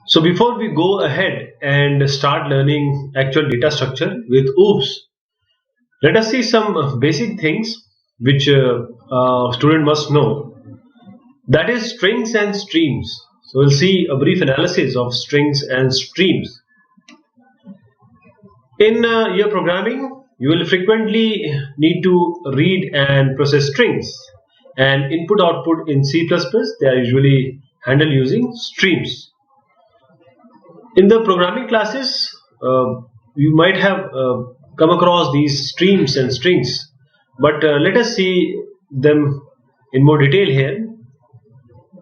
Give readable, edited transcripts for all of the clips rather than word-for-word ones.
So before we go ahead and start learning actual data structure with OOPS, let us see some basic things which student must know. That is strings and streams. So we'll see a brief analysis of strings and streams. In your programming, you will frequently need to read and process strings, and input output in C++, they are usually handled using streams. In the programming classes, you might have come across these streams and strings, but let us see them in more detail here.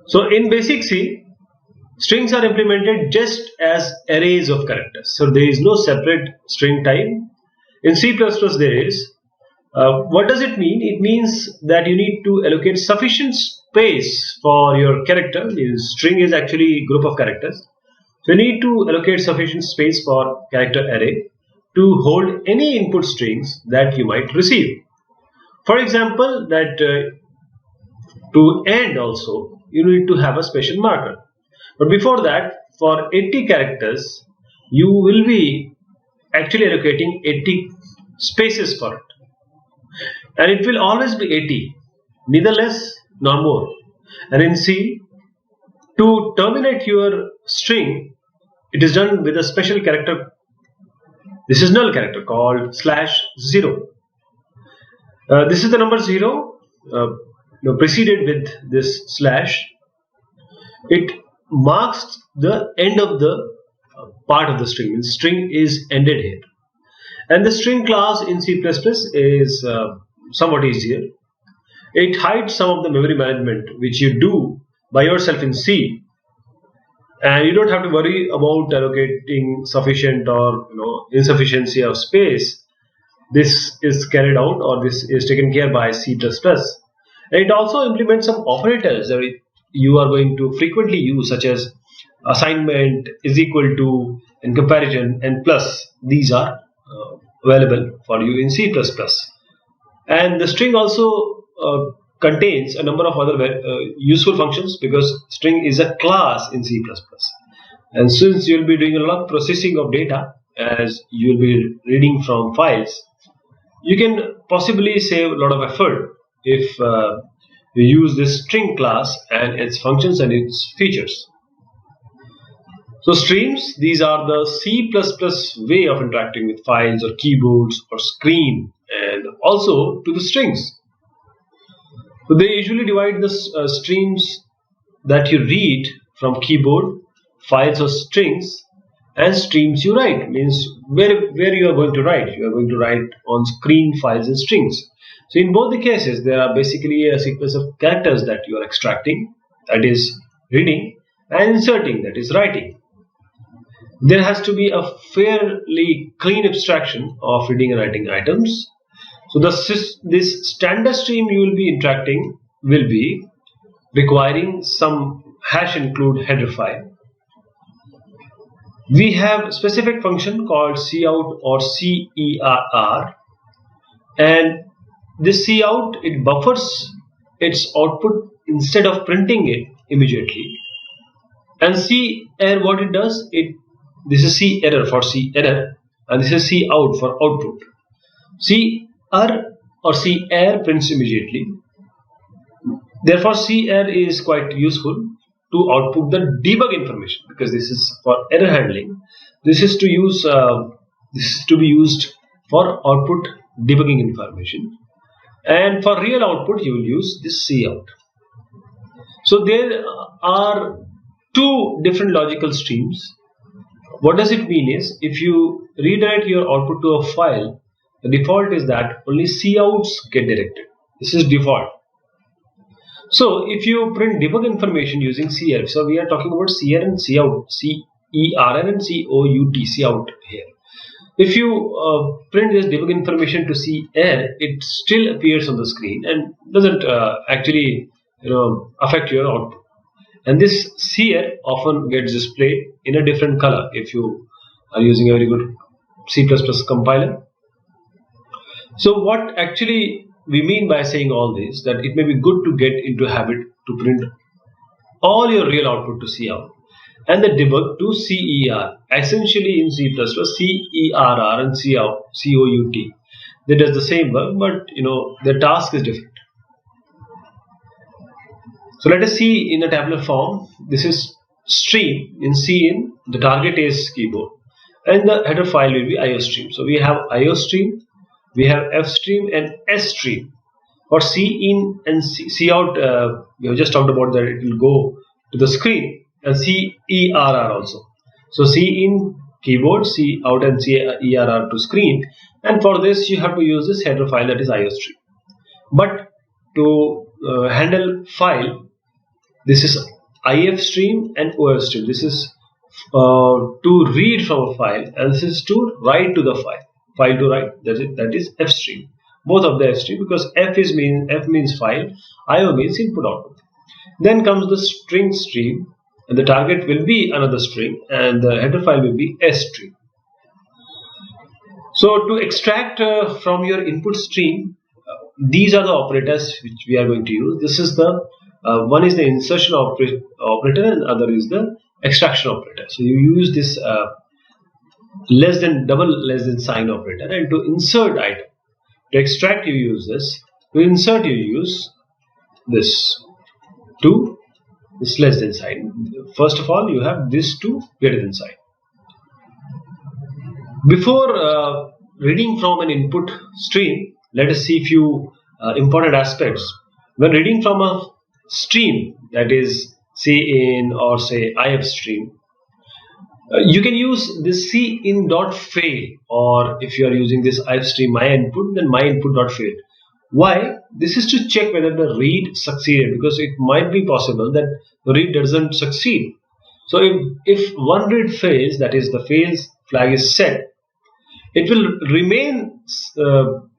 So in basic C, strings are implemented just as arrays of characters. So there is no separate string type. In C++ there is. What does it mean? It means that you need to allocate sufficient space for your character. String is actually a group of characters. So you need to allocate sufficient space for character array to hold any input strings that you might receive. For example, that to end also, you need to have a special marker. But before that, for 80 characters, you will be actually allocating 80 spaces for it. And it will always be 80, neither less nor more. And in C, to terminate your string, it is done with a special character. This is null character called /0. This is the number 0 preceded with this slash. It marks the end of the part of the string. The string is ended here. And the string class in C++ is somewhat easier. It hides some of the memory management which you do by yourself in C, and you don't have to worry about allocating sufficient or insufficiency of space. This is carried out, or this is taken care by C++. And it also implements some operators that you are going to frequently use, such as assignment, is equal to, and comparison, and plus. These are available for you in C++. And the string also contains a number of other useful functions, because string is a class in C++. And since you will be doing a lot of processing of data, as you will be reading from files, you can possibly save a lot of effort if you use this string class and its functions and its features. So streams, these are the C++ way of interacting with files or keyboards or screen, and also to the strings. So they usually divide the streams that you read from keyboard, files or strings, and streams you write. Means where you are going to write. You are going to write on screen, files and strings. So in both the cases, there are basically a sequence of characters that you are extracting, that is reading, and inserting, that is writing. There has to be a fairly clean abstraction of reading and writing items. So this standard stream you will be interacting will be requiring some hash include header file. We have specific function called cout or CERR, and this cout, it buffers its output instead of printing it immediately. And CERR, what it does, this is CERR for CERR, and this is cout for output. CERR or CERR prints immediately. Therefore, CERR is quite useful to output the debug information, because this is for error handling. This is to be used for output debugging information, and for real output you will use this cout. So there are two different logical streams. What does it mean is, if you redirect your output to a file, the default is that only couts get directed. This is default. So if you print debug information using CERR, so we are talking about CERR and cout, CERR and cout here. If you print this debug information to CERR, it still appears on the screen and doesn't actually affect your output. And this CERR often gets displayed in a different color if you are using a very good C++ compiler. So what actually we mean by saying all this, that it may be good to get into a habit to print all your real output to cout. and the debug to CER. Essentially in C++, CERR and COUT. That does the same work, but the task is different. So let us see in a tabular form. This is stream in Cin. The target is keyboard, and the header file will be IOStream. So we have IOStream, we have FStream and SStream. For Cin and Cout, we have just talked about that it will go to the screen, and CERR also. So Cin keyboard, Cout and CERR to screen, and for this you have to use this header file, that is IOStream. But to handle file, this is IFStream and OFStream. This is to read from a file, and this is to write to the file to write. That is FStream. Both of the FStream, because F means file, IO means input output. Then comes the string stream, and the target will be another string, and the header file will be SStream. So to extract from your input stream, these are the operators which we are going to use. This is the one is the insertion operator, and other is the extraction operator. So you use this double less than sign operator, and to insert item. To extract you use this. To insert you use this less than sign. First of all, you have this to greater than sign. Before reading from an input stream, let us see a few important aspects. When reading from a stream, that is Cin or say IFStream, you can use this Cin.fail, or if you are using this IFStream myInput, then myInput.fail. Why? This is to check whether the read succeeded, because it might be possible that the read doesn't succeed. So if one read fails, that is the fails flag is set, it will remain,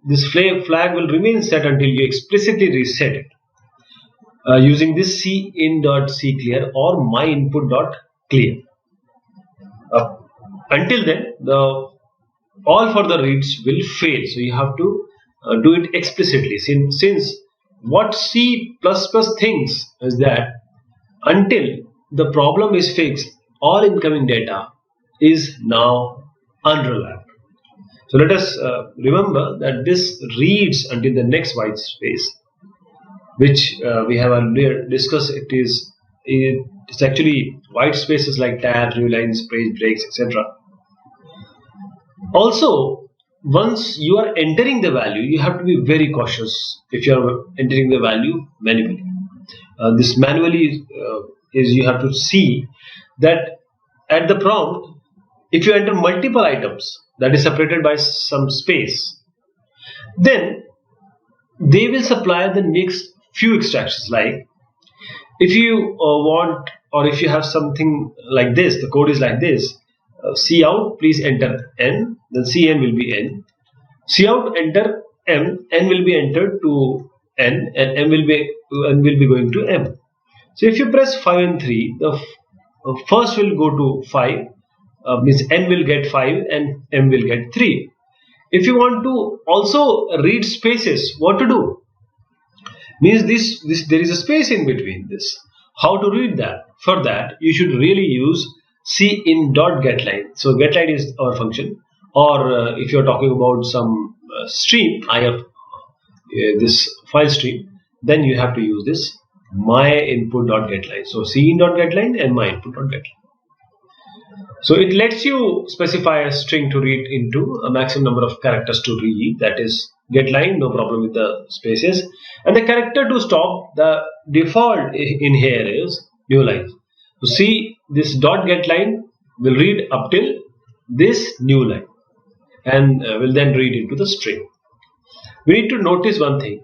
this flag will remain set until you explicitly reset it using this Cin.clear or myInput.clear. Until then, all further reads will fail. So you have to do it explicitly. Since what C++ thinks is that until the problem is fixed, all incoming data is now unreliable. So let us remember that this reads until the next white space, which we have earlier discussed. It's actually white spaces like tabs, new lines, page breaks, etc. Also, once you are entering the value, you have to be very cautious if you are entering the value manually. This manually is you have to see that at the prompt, if you enter multiple items that is separated by some space, then they will supply the next few extractions. Like if you want, or if you have something like this, the code is like this: Cout, please enter n, then Cn will be n. Cout, enter m, n will be entered to n, and n will be going to m. So if you press 5 and 3, the first will go to 5, means n will get 5 and m will get 3. If you want to also read spaces, what to do? Means this there is a space in between this. How to read that? For that, you should really use Cin.getLine. So getLine is our function, or if you are talking about some stream, this file stream, then you have to use this myInput.getLine. So Cin.getLine and myInput.getLine. So it lets you specify a string to read into a maximum number of characters to read. That is getLine, no problem with the spaces. And the character to stop, the default in here is new line. So see, this .getLine will read up till this new line, and will then read into the string. We need to notice one thing.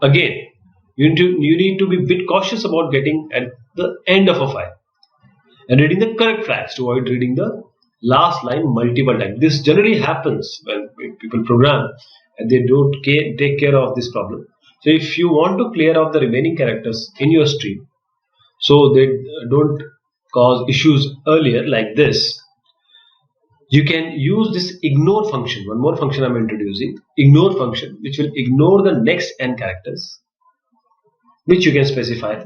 Again, you need to be a bit cautious about getting at the end of a file and reading the correct flags to avoid reading the last line multiple times. This generally happens when people program and they don't take care of this problem. So if you want to clear out the remaining characters in your stream so they don't cause issues earlier like this, you can use this ignore function. One more function I'm introducing, ignore function, which will ignore the next n characters, which you can specify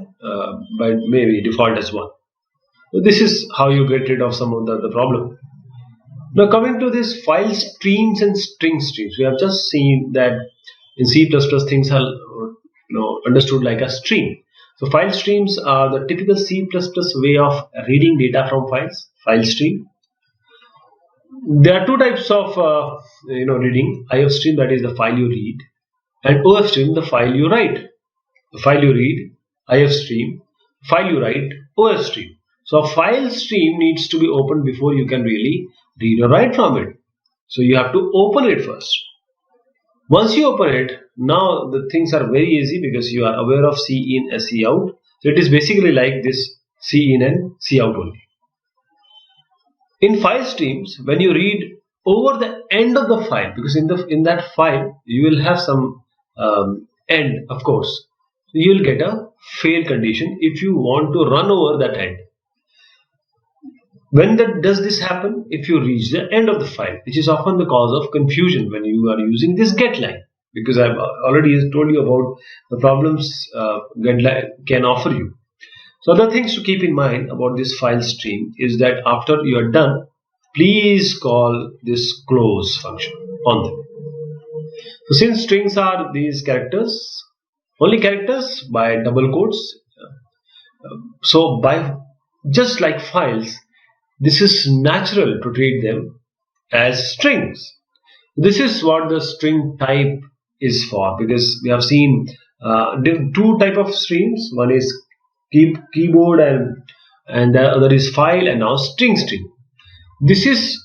by maybe default as 1. So this is how you get rid of some of the problem. Now coming to this file streams and string streams, we have just seen that in C++ things are understood like a stream. So file streams are the typical C++ way of reading data from files. File stream. There are two types of reading: IF stream, that is the file you read, and OF stream, the file you write. The file you read, IF stream; file you write, OF stream. So a file stream needs to be opened before you can really read or write from it. So you have to open it first. Once you open it, now the things are very easy because you are aware of C in and C out. So it is basically like this C in and C out only. In file streams, when you read over the end of the file, because in that file you will have some end, of course, you will get a fail condition if you want to run over that end. When does this happen? If you reach the end of the file, which is often the cause of confusion when you are using this get line, because I've already told you about the problems get line can offer you. So other things to keep in mind about this file stream is that after you are done, please call this close function on them. So since strings are these characters, only characters by double quotes, so by just like files, this is natural to treat them as strings. This is what the string type is for, because we have seen two type of streams. One is keyboard and the other is file, and now string. This is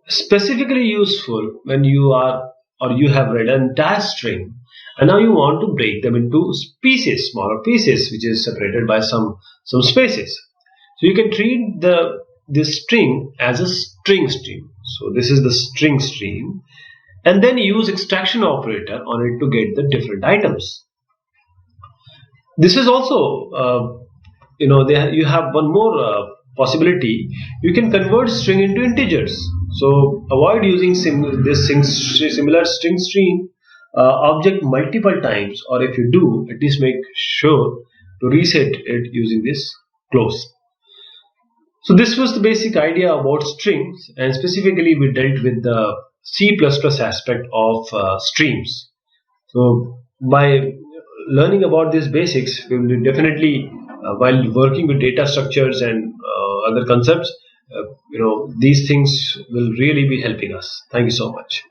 specifically useful when you are or you have read an entire string and now you want to break them into pieces, smaller pieces, which is separated by some spaces. So you can treat this string as a string stream. So this is the string stream, and then use extraction operator on it to get the different items. This is also you have one more possibility. You can convert string into integers. So avoid using this similar string stream object multiple times, or if you do, at least make sure to reset it using this close. So this was the basic idea about strings, and specifically we dealt with the C++ aspect of streams. So by learning about these basics, we will definitely while working with data structures and other concepts, these things will really be helping us. Thank you so much.